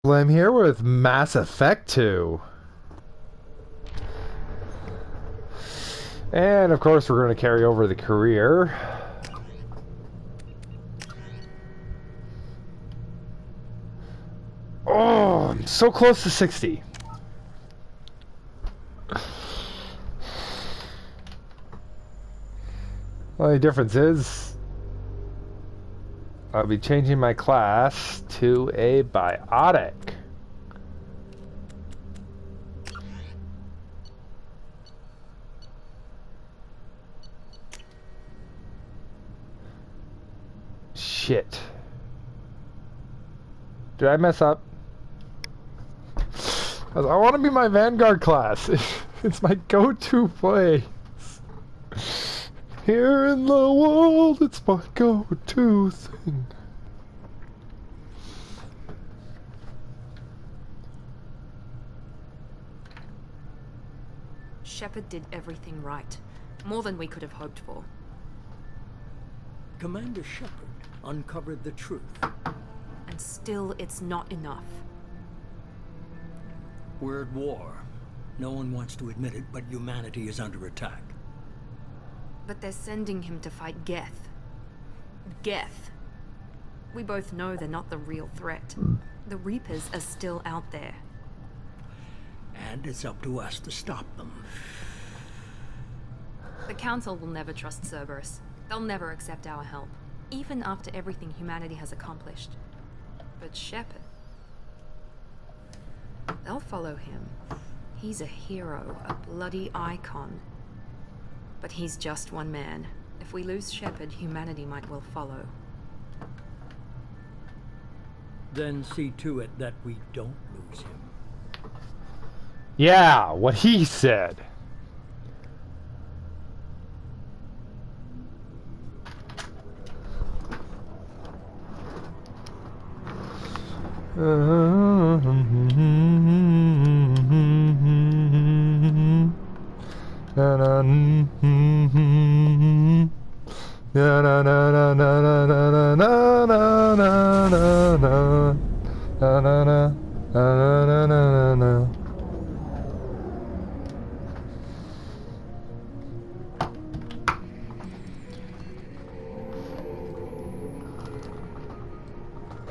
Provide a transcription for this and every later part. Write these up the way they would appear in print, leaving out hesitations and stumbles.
I'm here with Mass Effect 2. And of course we're going to carry over the career. Oh, I'm so close to 60. Only difference is I'll be changing my class to a biotic. Shit. Did I mess up? I want to be my Vanguard class. It's my go-to place. Here in the world, it's my go-to thing. Shepard did everything right. More than we could have hoped for. Commander Shepard uncovered the truth. And still, it's not enough. We're at war. No one wants to admit it, but humanity is under attack. But they're sending him to fight Geth. Geth. We both know they're not the real threat. The Reapers are still out there. And it's up to us to stop them. The Council will never trust Cerberus. They'll never accept our help, even after everything humanity has accomplished. But Shepard... they'll follow him. He's a hero, a bloody icon. But he's just one man. If we lose Shepard, humanity might well follow. Then see to it that we don't lose him. Yeah, what he said.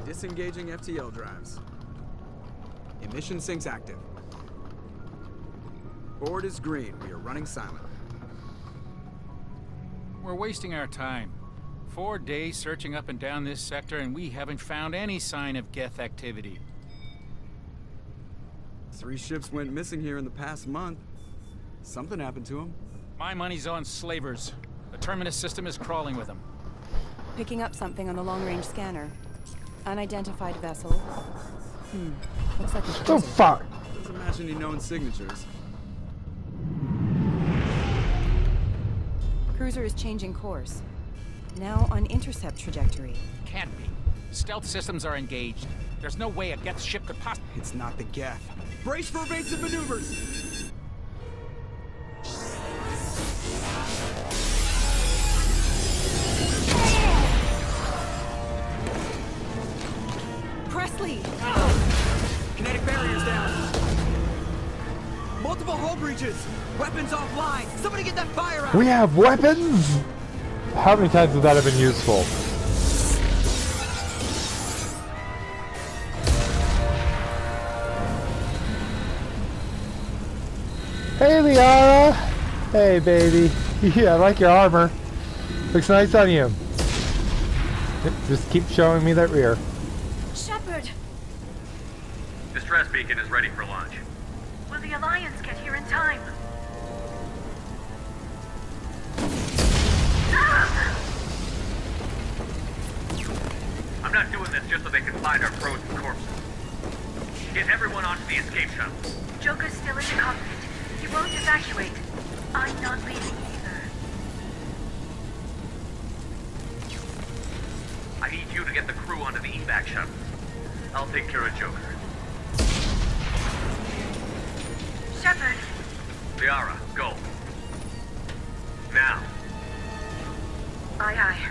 Disengaging FTL drives. Emission sinks active. Board is green. We are running silent. We're wasting our time. 4 days searching up and down this sector, and we haven't found any sign of Geth activity. 3 ships went missing here in the past month. Something happened to them. My money's on slavers. The Terminus system is crawling with them. Picking up something on the long-range scanner. Unidentified vessel. Looks like a Oh cruiser. fuck! Doesn't match any known signatures. Cruiser is changing course. Now on intercept trajectory. Can't be. Stealth systems are engaged. There's no way a Geth ship could possibly... It's not the Geth. Brace for evasive maneuvers! Presley! Kinetic barriers down. Multiple hull breaches. Weapons offline. Somebody get that fire out. We have weapons? How many times would that have been useful? Hey Liara! Hey baby. Yeah, I like your armor. Looks nice on you. Just keep showing me that rear. Shepard! Distress beacon is ready for launch. Will the Alliance get here in time? I'm not doing this just so they can find our frozen corpses. Get everyone onto the escape shuttle. Joker's still in the cockpit. He won't evacuate. I'm not leaving either. I need you to get the crew onto the evac shuttle. I'll take care of Joker. Shepard! Liara, go. Now. Aye, aye.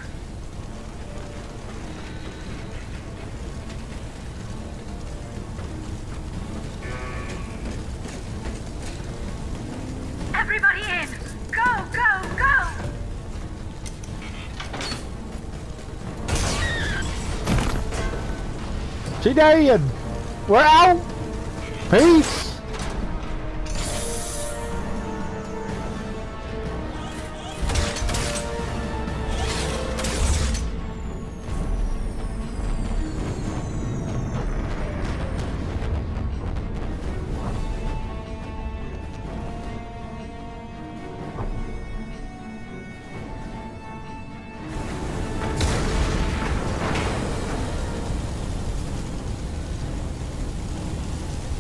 G-Day, we're out. Peace.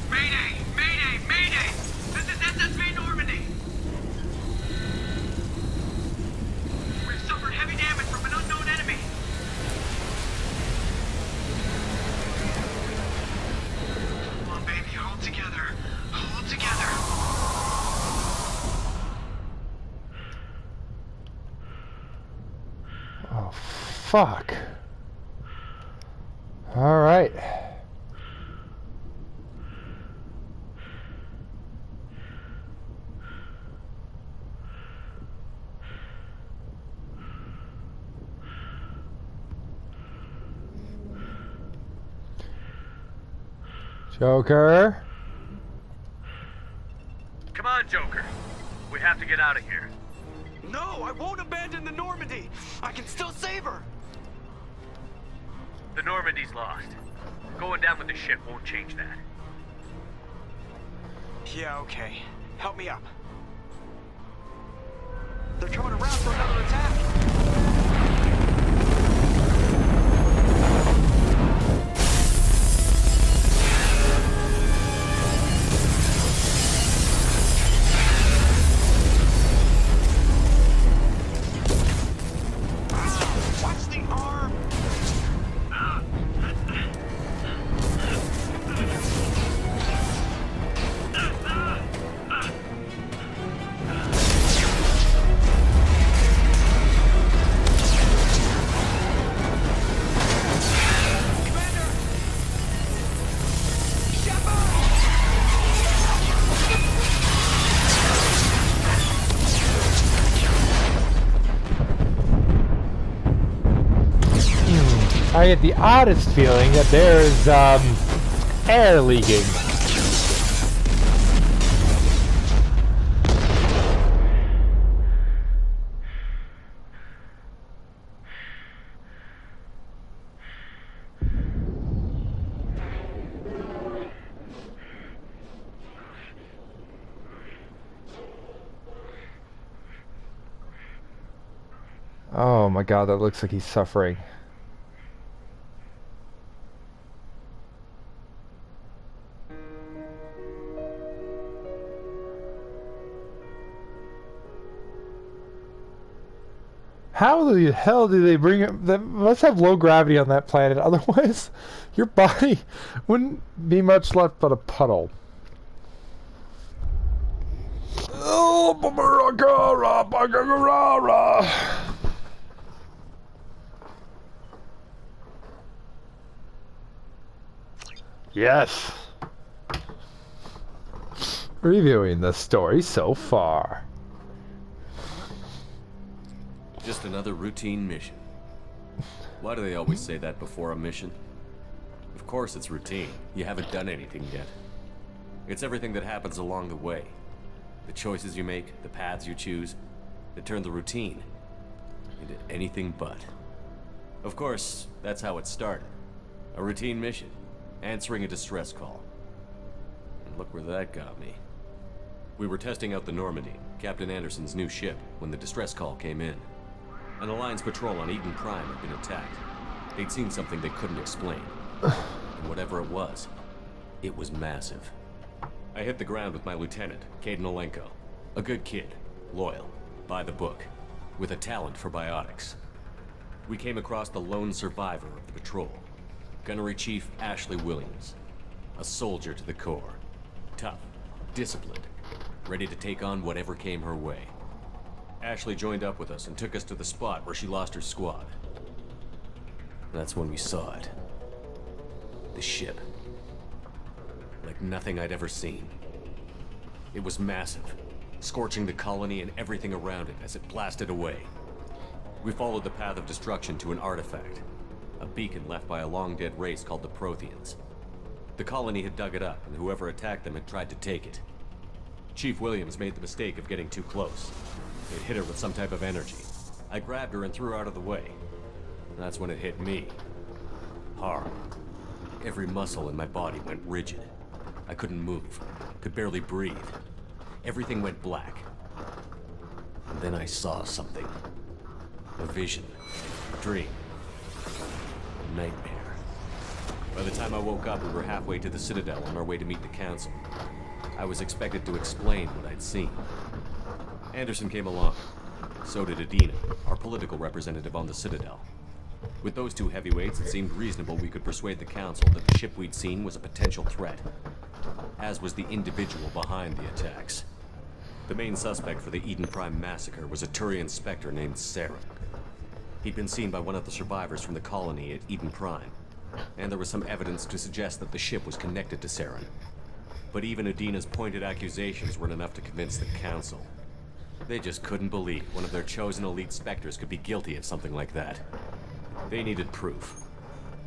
Mayday! Mayday! Mayday! This is SSV Normandy! We've suffered heavy damage from an unknown enemy! Come on, baby, hold together. Hold together. Oh, fuck. All right. Joker. Come on, Joker. We have to get out of here. No, I won't abandon the Normandy. I can still save her. The Normandy's lost. Going down with the ship won't change that. Yeah, okay. Help me up. They're coming around for another attack. Watch the arm. I get the oddest feeling that there's air leaking. Oh my god, that looks like he's suffering. How the hell do they bring it? That must have low gravity on that planet. Otherwise, your body wouldn't be much left but a puddle. Oh, yes. Reviewing the story so far. Just another routine mission. Why do they always say that before a mission? Of course it's routine. You haven't done anything yet. It's everything that happens along the way. The choices you make, the paths you choose, that turn the routine into anything but. Of course, that's how it started. A routine mission, answering a distress call. And look where that got me. We were testing out the Normandy, Captain Anderson's new ship, when the distress call came in. An Alliance patrol on Eden Prime had been attacked. They'd seen something they couldn't explain. And whatever it was massive. I hit the ground with my lieutenant, Kaidan Olenko. A good kid, loyal, by the book, with a talent for biotics. We came across the lone survivor of the patrol, Gunnery Chief Ashley Williams. A soldier to the core. Tough, disciplined, ready to take on whatever came her way. Ashley joined up with us and took us to the spot where she lost her squad. That's when we saw it. The ship. Like nothing I'd ever seen. It was massive, scorching the colony and everything around it as it blasted away. We followed the path of destruction to an artifact. A beacon left by a long-dead race called the Protheans. The colony had dug it up, and whoever attacked them had tried to take it. Chief Williams made the mistake of getting too close. It hit her with some type of energy. I grabbed her and threw her out of the way. That's when it hit me. Hard. Every muscle in my body went rigid. I couldn't move, could barely breathe. Everything went black. And then I saw something. A vision. A dream. A nightmare. By the time I woke up, we were halfway to the Citadel on our way to meet the Council. I was expected to explain what I'd seen. Anderson came along. So did Adina, our political representative on the Citadel. With those two heavyweights, it seemed reasonable we could persuade the Council that the ship we'd seen was a potential threat, as was the individual behind the attacks. The main suspect for the Eden Prime massacre was a Turian Spectre named Saren. He'd been seen by one of the survivors from the colony at Eden Prime, and there was some evidence to suggest that the ship was connected to Saren. But even Adina's pointed accusations weren't enough to convince the Council. They just couldn't believe one of their chosen elite Spectres could be guilty of something like that. They needed proof,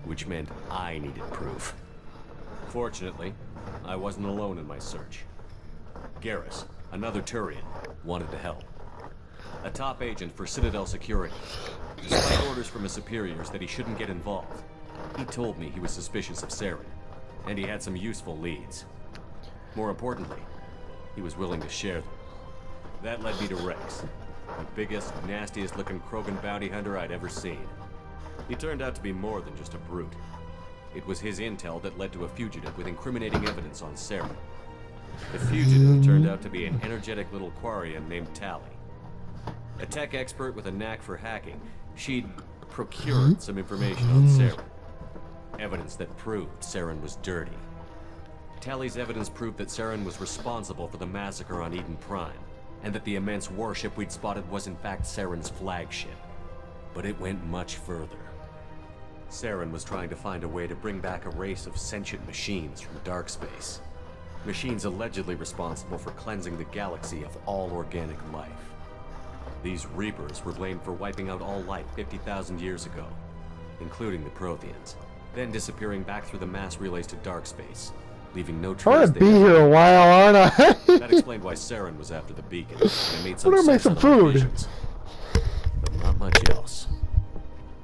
which meant I needed proof. Fortunately, I wasn't alone in my search. Garrus, another Turian, wanted to help. A top agent for Citadel Security. Despite orders from his superiors that he shouldn't get involved, he told me he was suspicious of Saren, and he had some useful leads. More importantly, he was willing to share them. That led me to Rex, the biggest, nastiest-looking Krogan bounty hunter I'd ever seen. He turned out to be more than just a brute. It was his intel that led to a fugitive with incriminating evidence on Saren. The fugitive turned out to be an energetic little Quarian named Tali. A tech expert with a knack for hacking, she'd procured some information on Saren. Evidence that proved Saren was dirty. Tali's evidence proved that Saren was responsible for the massacre on Eden Prime, and that the immense warship we'd spotted was in fact Saren's flagship. But it went much further. Saren was trying to find a way to bring back a race of sentient machines from dark space. Machines allegedly responsible for cleansing the galaxy of all organic life. These Reapers were blamed for wiping out all life 50,000 years ago, including the Protheans, then disappearing back through the mass relays to dark space, leaving no I'm trace gonna be here a while, aren't I? That explained why Saren was after the beacon, and it made some I'm gonna make sense some on our food. visions. But not much else.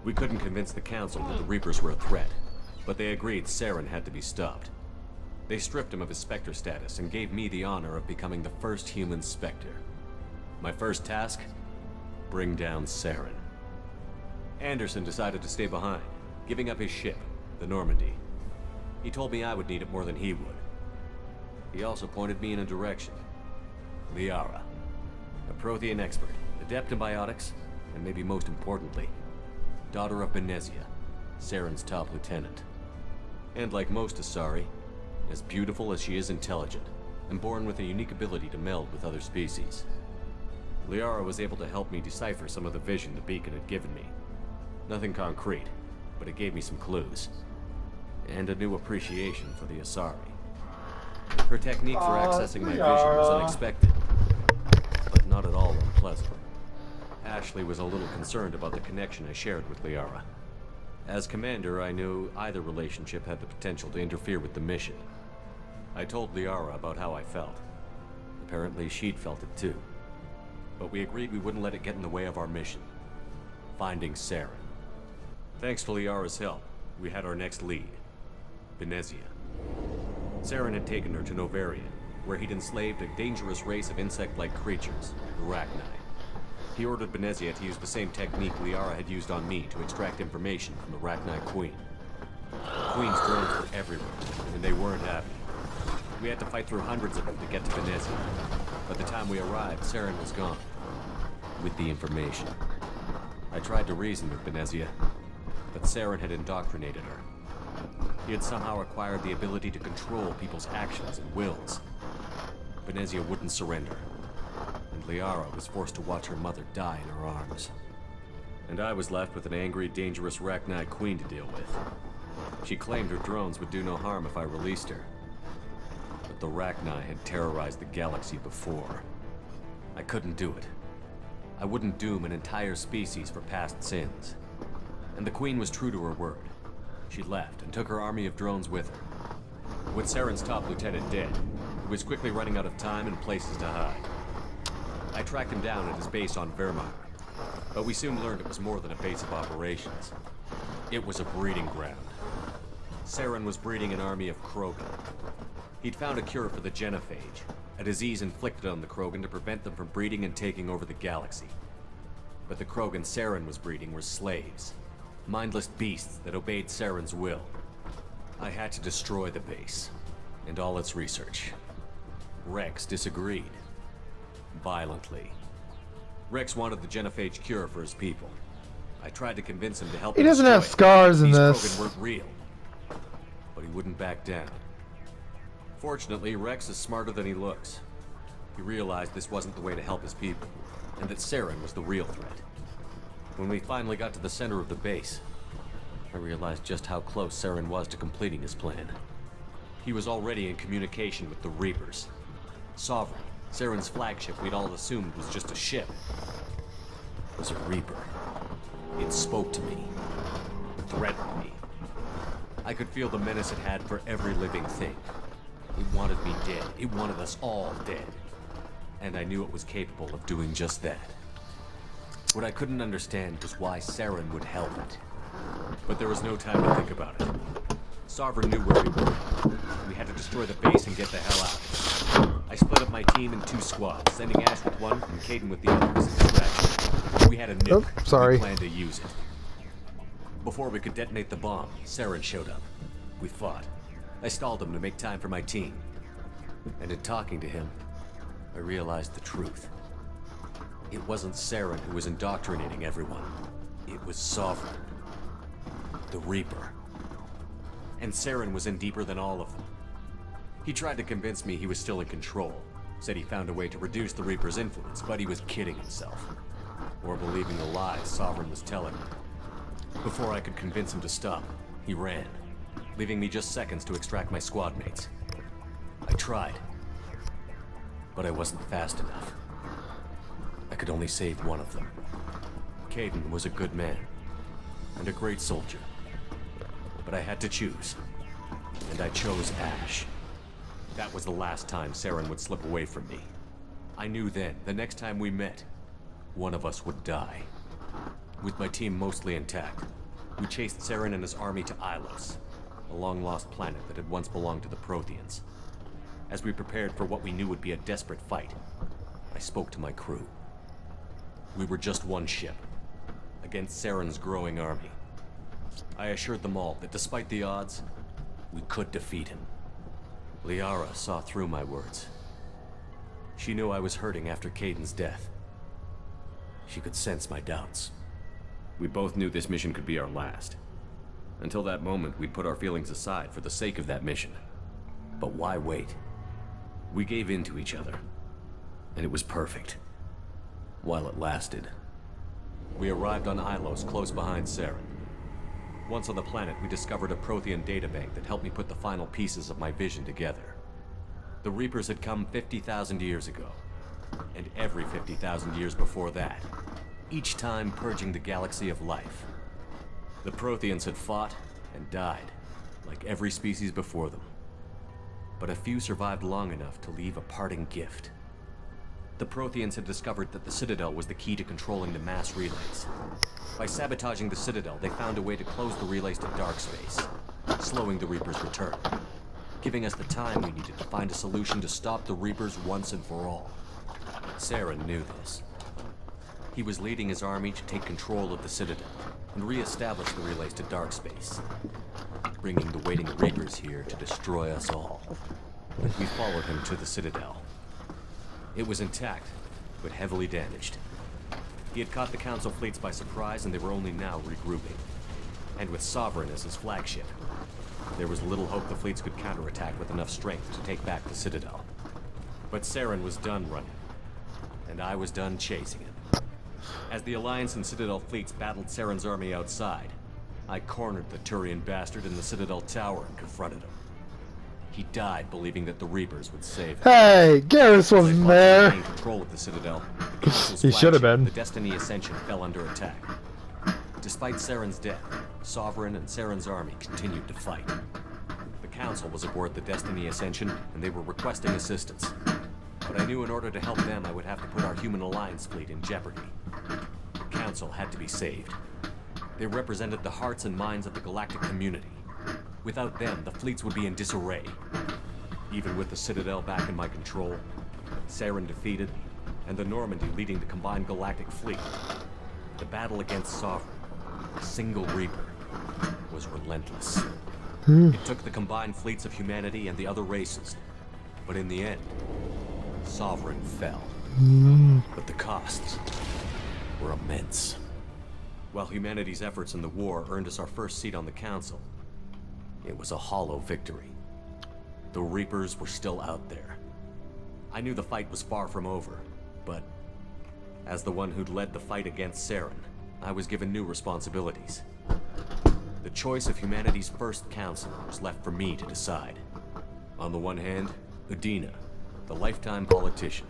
We couldn't convince the Council that the Reapers were a threat, but they agreed Saren had to be stopped. They stripped him of his Spectre status and gave me the honor of becoming the first human Spectre. My first task? Bring down Saren. Anderson decided to stay behind, giving up his ship, the Normandy. He told me I would need it more than he would. He also pointed me in a direction. Liara, a Prothean expert, adept in biotics, and maybe most importantly, daughter of Benezia, Saren's top lieutenant. And like most Asari, as beautiful as she is intelligent, and born with a unique ability to meld with other species. Liara was able to help me decipher some of the vision the beacon had given me. Nothing concrete, but it gave me some clues. And a new appreciation for the Asari. Her technique for accessing my vision was unexpected, but not at all unpleasant. Ashley was a little concerned about the connection I shared with Liara. As commander, I knew either relationship had the potential to interfere with the mission. I told Liara about how I felt. Apparently she'd felt it too. But we agreed we wouldn't let it get in the way of our mission. Finding Saren. Thanks to Liara's help, we had our next lead. Benezia. Saren had taken her to Novaria, where he'd enslaved a dangerous race of insect-like creatures, the Rachni. He ordered Benezia to use the same technique Liara had used on me to extract information from the Rachni Queen. The Queen's drones were everywhere, and they weren't happy. We had to fight through hundreds of them to get to Benezia. By the time we arrived, Saren was gone. With the information. I tried to reason with Benezia, but Saren had indoctrinated her. He had somehow acquired the ability to control people's actions and wills. Benezia wouldn't surrender, and Liara was forced to watch her mother die in her arms. And I was left with an angry, dangerous Rachni Queen to deal with. She claimed her drones would do no harm if I released her. But the Rachni had terrorized the galaxy before. I couldn't do it. I wouldn't doom an entire species for past sins. and the Queen was true to her word. She left and took her army of drones with her. With Saren's top lieutenant dead, he was quickly running out of time and places to hide. I tracked him down at his base on Wehrmacht, but we soon learned it was more than a base of operations. It was a breeding ground. Saren was breeding an army of Krogan. He'd found a cure for the genophage, a disease inflicted on the Krogan to prevent them from breeding and taking over the galaxy. But the Krogan Saren was breeding were slaves, mindless beasts that obeyed Saren's will. I had to destroy the base, and all its research. Rex disagreed. Violently. Rex wanted the genophage cure for his people. I tried to convince him to help He him doesn't destroy have it. scars in These this. Krogan weren't real. But he wouldn't back down. Fortunately, Rex is smarter than he looks. He realized this wasn't the way to help his people, and that Saren was the real threat. When we finally got to the center of the base, I realized just how close Saren was to completing his plan. He was already in communication with the Reapers. Sovereign, Saren's flagship we'd all assumed was just a ship, was a Reaper. It spoke to me, threatened me. I could feel the menace it had for every living thing. It wanted me dead. It wanted us all dead. And I knew it was capable of doing just that. What I couldn't understand was why Saren would help it. But there was no time to think about it. Sovereign knew where we were. We had to destroy the base and get the hell out. I split up my team in 2 squads, sending Ash with one and Caden with the other as a distraction. We had a nuke. Oh, sorry. We planned to use it. Before we could detonate the bomb, Saren showed up. We fought. I stalled him to make time for my team. And in talking to him, I realized the truth. It wasn't Saren who was indoctrinating everyone. It was Sovereign. The Reaper. And Saren was in deeper than all of them. He tried to convince me he was still in control. Said he found a way to reduce the Reaper's influence, but he was kidding himself. Or believing the lies Sovereign was telling me. Before I could convince him to stop, he ran, leaving me just seconds to extract my squad mates. I tried, but I wasn't fast enough. I could only save one of them. Caden was a good man, and a great soldier. But I had to choose, and I chose Ash. That was the last time Saren would slip away from me. I knew then, the next time we met, one of us would die. With my team mostly intact, we chased Saren and his army to Ilos, a long-lost planet that had once belonged to the Protheans. As we prepared for what we knew would be a desperate fight, I spoke to my crew. We were just one ship, against Saren's growing army. I assured them all that despite the odds, we could defeat him. Liara saw through my words. She knew I was hurting after Caden's death. She could sense my doubts. We both knew this mission could be our last. Until that moment, we'd put our feelings aside for the sake of that mission. But why wait? We gave in to each other, and it was perfect. While it lasted. We arrived on Ilos, close behind Saren. Once on the planet, we discovered a Prothean databank that helped me put the final pieces of my vision together. The Reapers had come 50,000 years ago, and every 50,000 years before that, each time purging the galaxy of life. The Protheans had fought and died, like every species before them. But a few survived long enough to leave a parting gift. The Protheans had discovered that the Citadel was the key to controlling the mass relays. By sabotaging the Citadel, they found a way to close the relays to dark space, slowing the Reapers' return, giving us the time we needed to find a solution to stop the Reapers once and for all. Saren knew this. He was leading his army to take control of the Citadel and re-establish the relays to dark space, bringing the waiting Reapers here to destroy us all. We followed him to the Citadel. It was intact, but heavily damaged. He had caught the Council fleets by surprise, and they were only now regrouping. And with Sovereign as his flagship, there was little hope the fleets could counterattack with enough strength to take back the Citadel. But Saren was done running, and I was done chasing him. As the Alliance and Citadel fleets battled Saren's army outside, I cornered the Turian bastard in the Citadel tower and confronted him. He died believing that the Reapers would save him. Hey, Garrus wasn't there. Control of the Citadel. The Council's He should have flagship, been. The Destiny Ascension fell under attack. Despite Saren's death, Sovereign and Saren's army continued to fight. The Council was aboard the Destiny Ascension, and they were requesting assistance. But I knew in order to help them, I would have to put our Human Alliance fleet in jeopardy. The Council had to be saved. They represented the hearts and minds of the galactic community. Without them, the fleets would be in disarray. Even with the Citadel back in my control, Saren defeated, and the Normandy leading the combined galactic fleet, the battle against Sovereign, a single Reaper, was relentless. It took the combined fleets of humanity and the other races, but in the end, Sovereign fell. But the costs were immense. While humanity's efforts in the war earned us our first seat on the Council, it was a hollow victory. The Reapers were still out there. I knew the fight was far from over, but as the one who'd led the fight against Saren, I was given new responsibilities. The choice of humanity's first council was left for me to decide. On the one hand, Udina, the lifetime politician.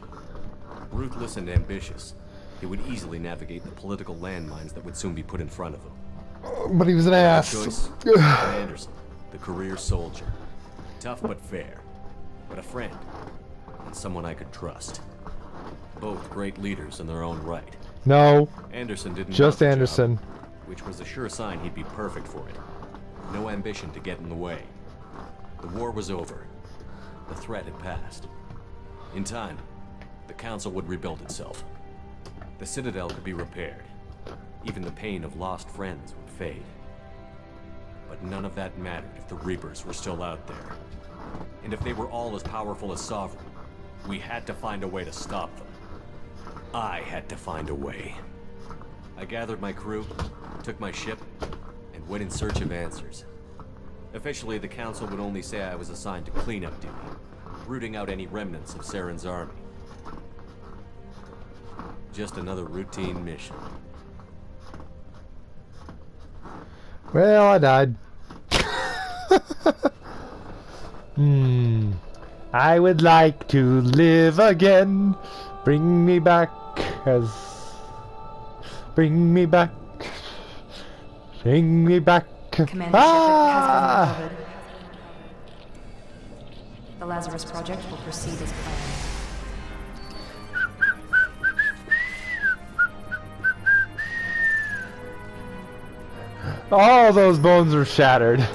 Ruthless and ambitious, he would easily navigate the political landmines that would soon be put in front of him. But he was an ass. Choice, Anderson, the career soldier. Tough but fair, but a friend, and someone I could trust. Both great leaders in their own right. No. Anderson didn't Just want the Anderson. job, which was a sure sign he'd be perfect for it. No ambition to get in the way. The war was over. The threat had passed. In time, the Council would rebuild itself. The Citadel could be repaired. Even the pain of lost friends would fade. But none of that mattered if the Reapers were still out there. And if they were all as powerful as Sovereign, we had to find a way to stop them. I had to find a way. I gathered my crew, took my ship, and went in search of answers. Officially, the Council would only say I was assigned to cleanup duty, rooting out any remnants of Saren's army. Just another routine mission. Well, I died. I would like to live again. Bring me back Bring me back. Bring me back. Commander Shepard has been recovered. The Lazarus Project will proceed as planned. All those bones are shattered.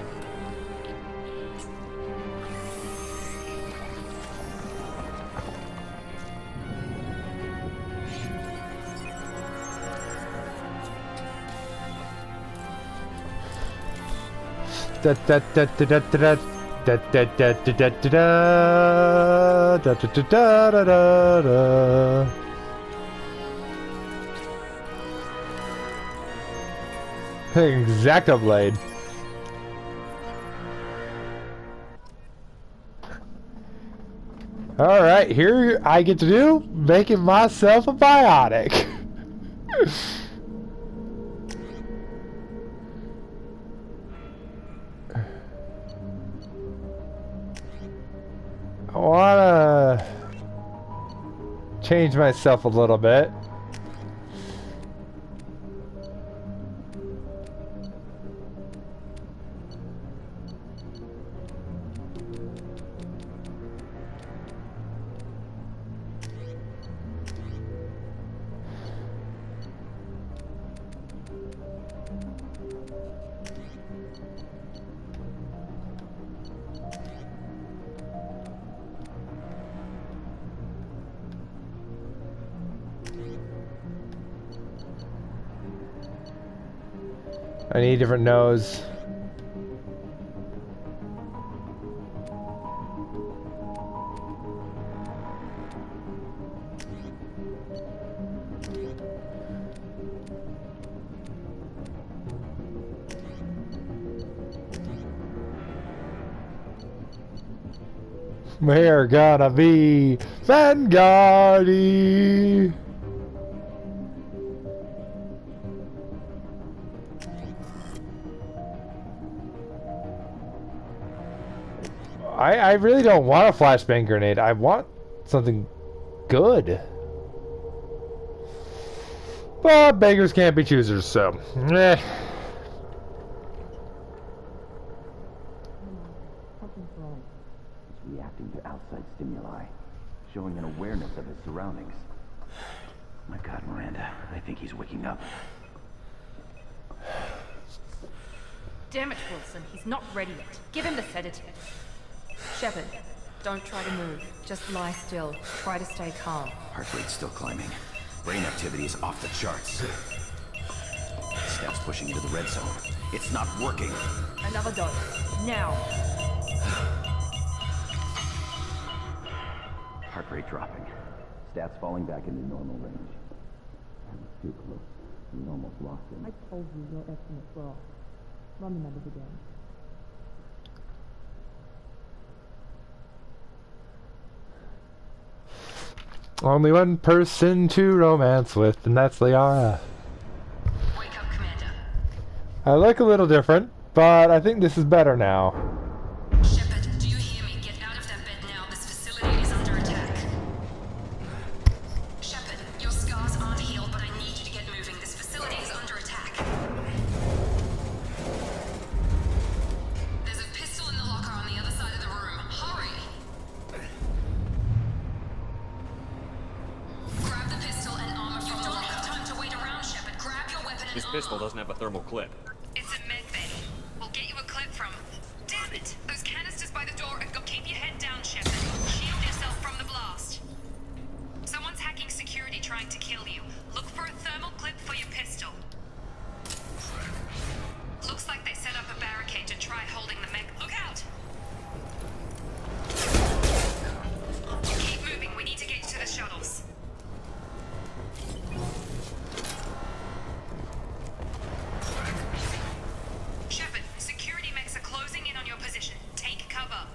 Da da da da da da da da da da da da da da da da da da. Exacto blade. Alright, here I get to do making myself a biotic. I wanna change myself a little bit. I need a different nose. We're gonna be Vanguardy. I really don't want a flashbang grenade. I want something good. But beggars can't be choosers, so eh. Reacting to outside stimuli, showing an awareness of his surroundings. My God, Miranda, I think he's waking up. Damn it, Wilson. He's not ready yet. Give him the sedative. Shepard, don't try to move. Just lie still. Try to stay calm. Heart rate's still climbing. Brain activity is off the charts. Steps pushing into the red zone. It's not working. Another dose. Now. Heart rate dropping. Stats falling back into normal range. I was too close. We almost lost him. I told you your estimates were off. Run the numbers again. Only one person to romance with, and that's Liara. Wake up, Commander. I look a little different, but I think this is better now. Shepard, do you hear me? Get out of that bed now. This facility is under attack. Shepard, your scars aren't healed, but I need you to get moving. This facility is under attack. There's a pistol in the locker on the other side of the room. Hurry! Grab the pistol and armor from the locker. You don't have time to wait around, Shepard. Grab your weapon and His armor. pistol doesn't have a thermal clip. It's a med bay. We'll get you a clip from... Damn it! Those canisters by the door are keep your head down, Shepard. Shield yourself from the blast. Someone's hacking security trying to kill you. Look for a thermal clip for your pistol. Looks like they set up a barricade to try holding the mech. Look out! Keep moving. We need to get you to the shuttles. Shepard, security mechs are closing in on your position. Take cover.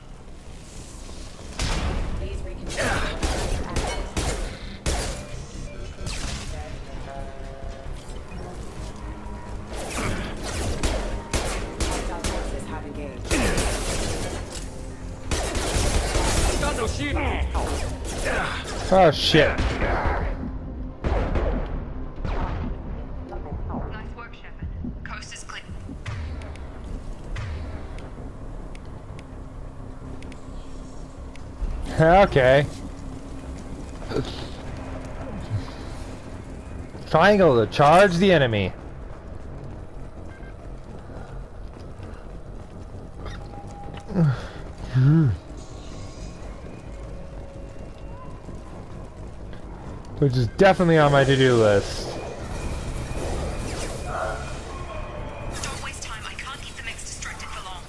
Forces have engaged. Got no shield. Oh shit. Nice work, Shepard. Coast is clear. Okay. Triangle to charge the enemy. Which is definitely on my to-do list. Don't waste time. I can't keep the mechs distracted for long.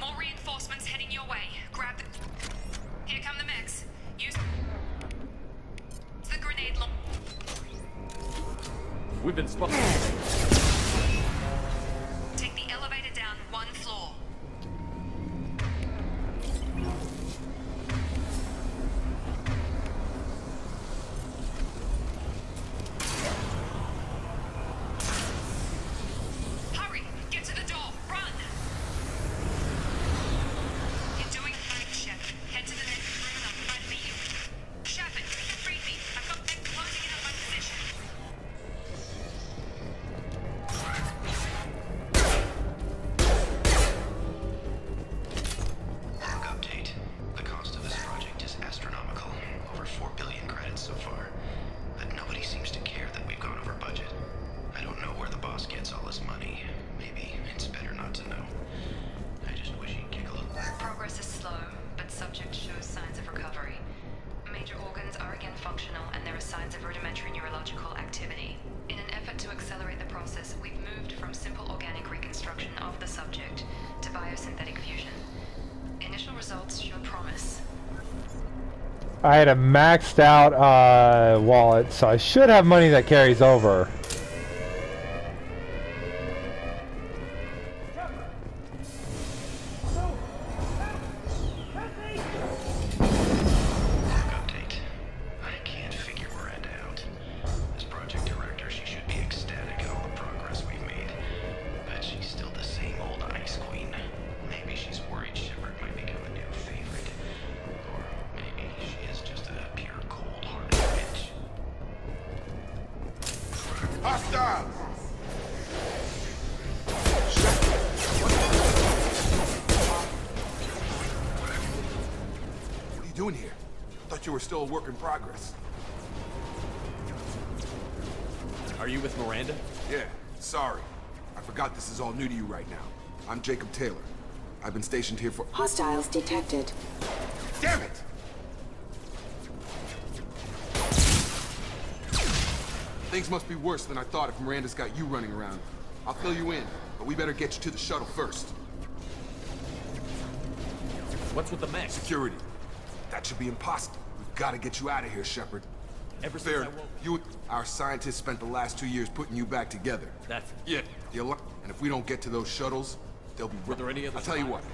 More reinforcements heading your way. Grab the... Here come the mechs. Use the grenade launcher. We've been spotted. Take the elevator down one floor. Hurry! Get to the door! Run! You're doing fine, Shepard. Head to the next room and I'll try to meet you. Shepard, read me. I've got them closing in on my position. Quick update. The cost of this project is astronomical. Over 4 billion credits so far. But nobody seems to care that we've gone over budget. I don't know where the boss gets all this money. Maybe it's better not to know. I just wish he'd kick a little. Progress is slow, but subject shows signs of recovery. Major organs are again functional, and there are signs of rudimentary neurological activity. In an effort to accelerate the process, we've moved from simple organic reconstruction of the subject to biosynthetic fusion. Initial results show promise. I had a maxed out wallet, so I should have money that carries over. Quick update. I can't figure Miranda out. As project director, she should be ecstatic at all the progress we've made. But she's still the same old ice queen. Maybe she's worried Shepard might become a new favorite. Or maybe she is just a pure cold-hearted Hostile! What are you doing here? Thought you were still a work in progress. Are you with Miranda? Yeah, sorry. I forgot this is all new to you right now. I'm Jacob Taylor. I've been stationed here for— Hostiles detected. Damn it! Things must be worse than I thought if Miranda's got you running around. I'll fill you in, but we better get you to the shuttle first. What's with the mech? Security. That should be impossible. We've got to get you out of here, Shepard. Ever since Fair. I woke— You, our scientists spent the last 2 years putting you back together. That's— Yeah. And if we don't get to those shuttles, they'll be— Were there any others? I'll tell you what.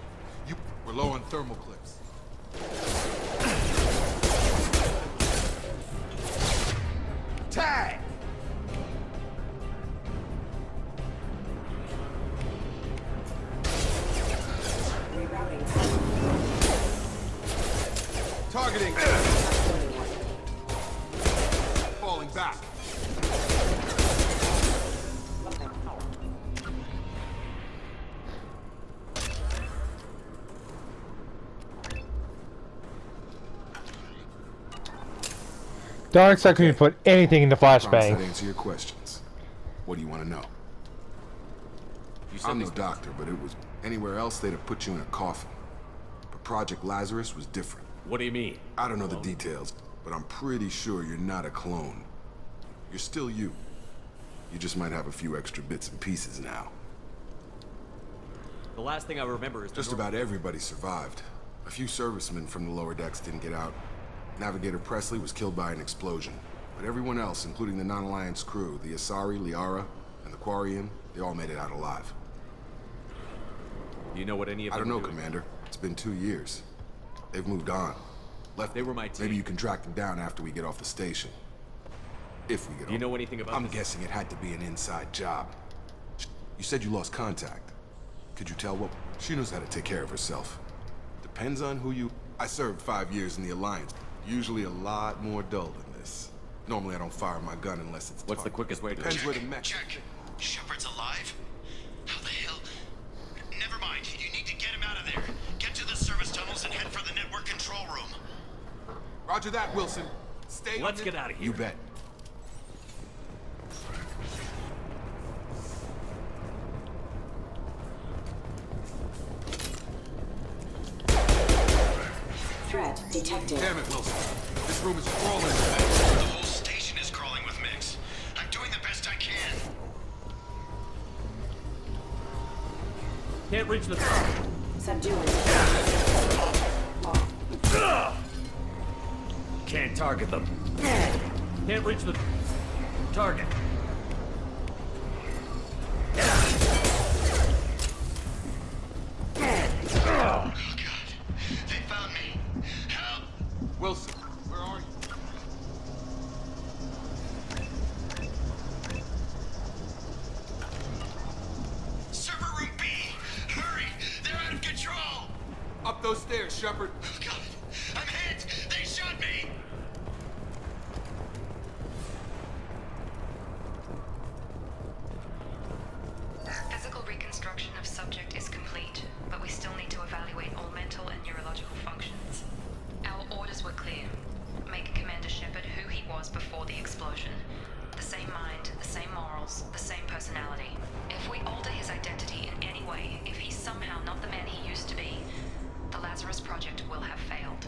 We're low on thermal clips. Tag! Targeting. Falling back. Don't expect me to put anything into Promise that flashbang. answer your questions. What do you want to know? You said I'm these the doctor, but it was anywhere else they'd have put you in a coffin. But Project Lazarus was different. What do you mean? I don't know the details, but I'm pretty sure you're not a clone. You're still you. You just might have a few extra bits and pieces now. The last thing I remember is Just about everybody survived. A few servicemen from the lower decks didn't get out. Navigator Presley was killed by an explosion. But everyone else, including the non-Alliance crew, the Asari, Liara, and the Quarian, they all made it out alive. Do you know what any of them I don't know, are doing? Commander. It's been 2 years. They've moved on. Left. They were my team. Maybe you can track them down after we get off the station. If we get off. Do you know anything about I'm this? guessing it had to be an inside job. You said you lost contact. Could you tell what? She knows how to take care of herself. Depends on who you... I served 5 years in the Alliance. Usually a lot more dull than this. Normally I don't fire my gun unless it's... What's the quickest way to... Depends where the mech... Check. Shepard's alive? How the hell? Never mind. You need to get him out of there. Get to the service tunnels and head for the network control room. Roger that, Wilson. Stay Let's on get out of here. You bet. Threat detected. Damn it, Wilson. This room is crawling. The whole station is crawling with mix. I'm doing the best I can. Can't reach the top. Subdue it. Can't target them. Can't reach the target. Oh, God. They found me. Help! Wilson, where are you? Server room B! Hurry! They're out of control! Up those stairs, Shepard. Oh, God! I'm hit! They shot me! Physical reconstruction of subject is complete, but we still need to evaluate all mental and neurological functions. Our orders were clear. Make Commander Shepard who he was before the explosion. The same mind, the same morals, the same personality. If we alter his identity in any way, if he's somehow not the man he used to be, the Lazarus Project will have failed.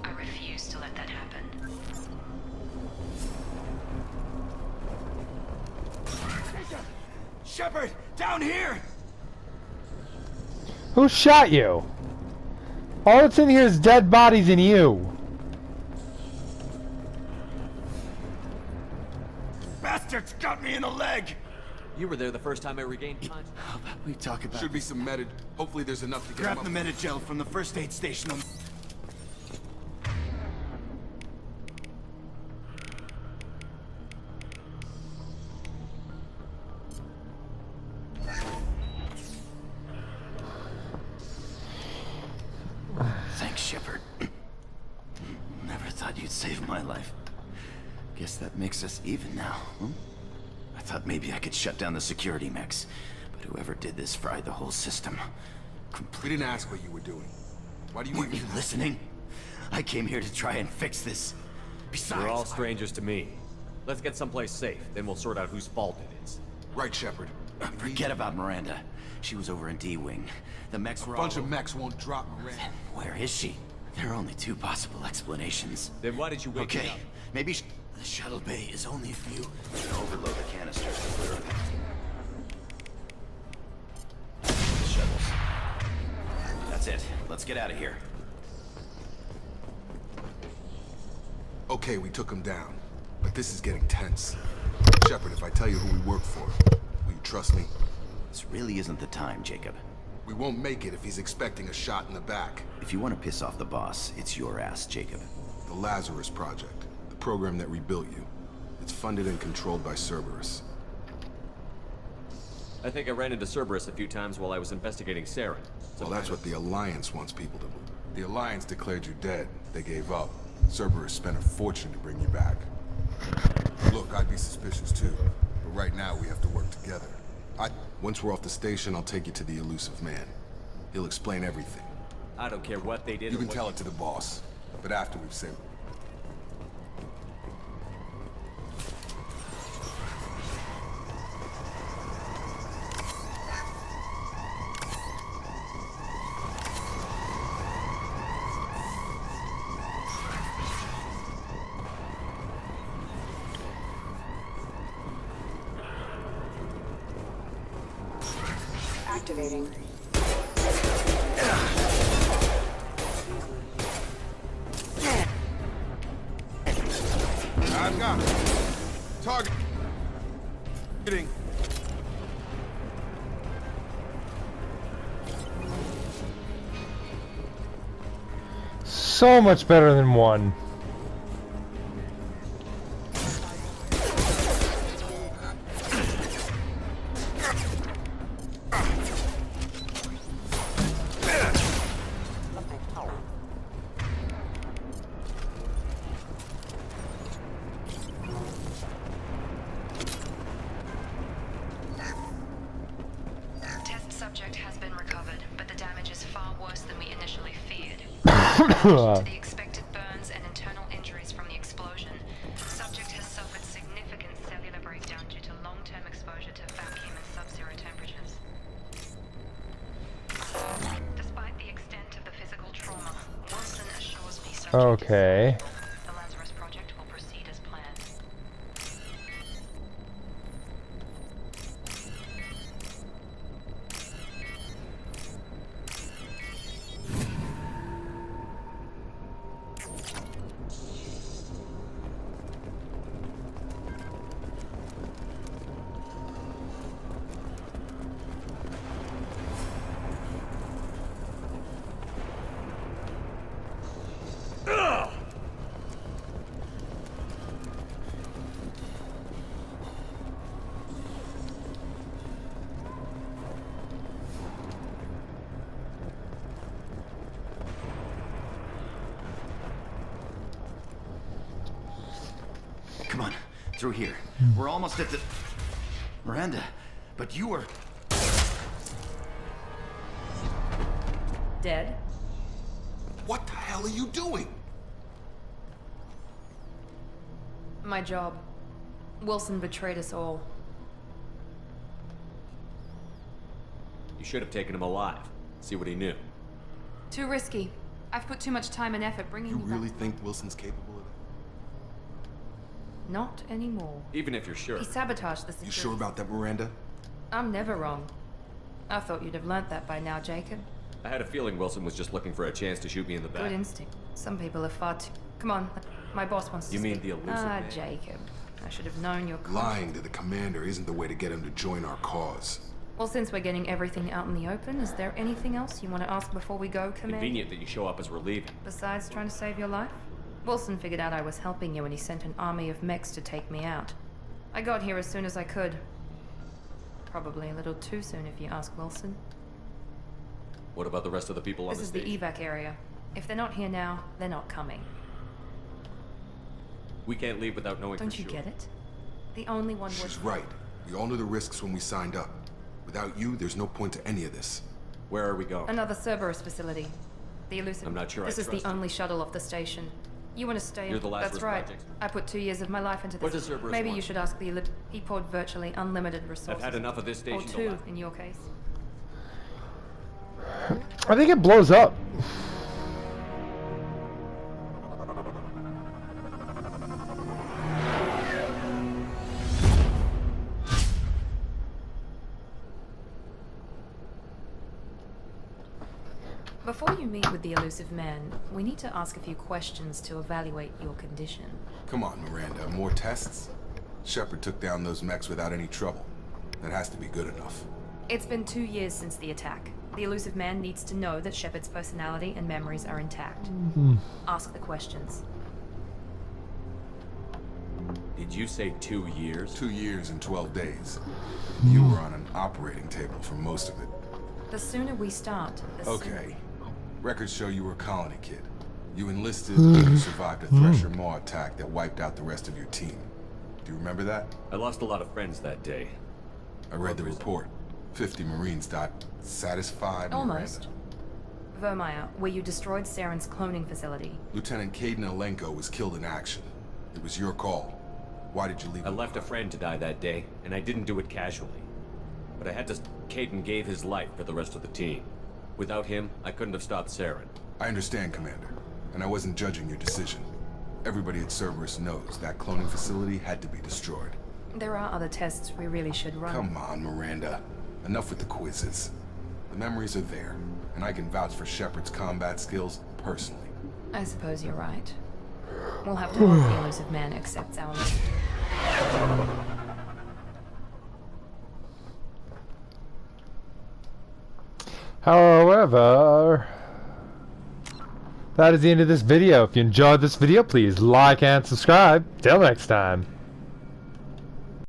I refuse to let that happen. Shepard, down here! Who shot you? All that's in here is dead bodies and you. Bastards got me in the leg! You were there the first time I regained consciousness. How about we talk about Should be some meta. Hopefully there's enough to get Grab him the up. Metagel from the first aid station on... Thanks, Shepard. Never thought you'd save my life. Guess that makes us even now, huh? I thought thought maybe I could shut down the security mechs, but whoever did this fried the whole system. We didn't ask what you were doing. Why do you Weren't you listening? I came here to try and fix this. Besides, We're all strangers to me. Let's get someplace safe, then we'll sort out whose fault it is. Right, Shepard. Forget about Miranda. She was over in D-Wing. The mechs were A bunch of mechs won't drop Miranda. Where is she? There are only two possible explanations. Then why did you wake me Okay, up? maybe the shuttle bay is only a few. Overload the canisters to clear it. The shuttles. That's it. Let's get out of here. Okay, we took him down. But this is getting tense. Shepard, if I tell you who we work for, will you trust me? This really isn't the time, Jacob. We won't make it if he's expecting a shot in the back. If you want to piss off the boss, it's your ass, Jacob. The Lazarus Project, the program that rebuilt you. It's funded and controlled by Cerberus. I think I ran into Cerberus a few times while I was investigating Saren. Well, that's what the Alliance wants people to believe. The Alliance declared you dead. They gave up. Cerberus spent a fortune to bring you back. Look, I'd be suspicious too. But right now, we have to work together. Once we're off the station, I'll take you to the Elusive Man. He'll explain everything. I don't care what they did. You can tell it to the boss. But after we've saved. Activating. I've got it. Target. Hitting. So much better than one. Test subject has been recovered, but the damage is far worse than we initially feared. To the expected burns and internal injuries from the explosion, subject has suffered significant cellular breakdown due to long-term exposure to vacuum and sub-zero temperatures. Despite the extent of the physical trauma, Wilson assures me subject Okay. the Lazarus Project will proceed as planned. Come on, through here. We're almost at the... Miranda, but you were... Dead? What the hell are you doing? My job. Wilson betrayed us all. You should have taken him alive. See what he knew. Too risky. I've put too much time and effort bringing You you really back. think Wilson's capable of that? Not anymore. Even if you're sure. He sabotaged the You security. sure about that, Miranda? I'm never wrong. I thought you'd have learnt that by now, Jacob. I had a feeling Wilson was just looking for a chance to shoot me in the back. Good instinct. Some people are far too... Come on, my boss wants to You mean speak. the elusive Ah, man? Jacob. I should have known your Lying to the commander isn't the way to get him to join our cause. Well, since we're getting everything out in the open, is there anything else you want to ask before we go, Commander? Convenient that you show up as we're leaving. Besides trying to save your life? Wilson figured out I was helping you and he sent an army of mechs to take me out. I got here as soon as I could. Probably a little too soon if you ask Wilson. What about the rest of the people on This the is stage? the evac area. If they're not here now, they're not coming. We can't leave without knowing Don't for you sure. get it? The only one She's was... right. We all knew the risks when we signed up. Without you, there's no point to any of this. Where are we going? Another Cerberus facility. The Elusive. I'm not sure I This is the trust you. only shuttle off the station. You want to stay? You're the Lazarus That's right. Project? I put 2 years of my life into this. What does Cerberus Maybe want? you should ask the He poured virtually unlimited resources. I've had enough of this Or station to 2 laugh. in your case. I think it blows up. Before you meet with the Elusive Man, we need to ask a few questions to evaluate your condition. Come on, Miranda. More tests? Shepard took down those mechs without any trouble. That has to be good enough. It's been 2 years since the attack. The Elusive Man needs to know that Shepard's personality and memories are intact. Ask the questions. Did you say 2 years? 2 years and 12 days. You were on an operating table for most of it. The sooner we start, the sooner... Okay. Records show you were a colony kid. You enlisted and you survived a Thresher Maw attack that wiped out the rest of your team. Do you remember that? I lost a lot of friends that day. I read the report. 50 Marines died. Satisfied, Almost. Miranda? Vermeer, where you destroyed Saren's cloning facility. Lieutenant Caden Alenko was killed in action. It was your call. Why did you leave? I left a friend to die that day, and I didn't do it casually. But I had to... Caden gave his life for the rest of the team. Without him, I couldn't have stopped Saren. I understand, Commander. And I wasn't judging your decision. Everybody at Cerberus knows that cloning facility had to be destroyed. There are other tests we really should run. Come on, Miranda. Enough with the quizzes. The memories are there, and I can vouch for Shepard's combat skills personally. I suppose you're right. We'll have to hope the Elusive Man accepts our list. However, that is the end of this video. If you enjoyed this video, please like and subscribe. Till next time.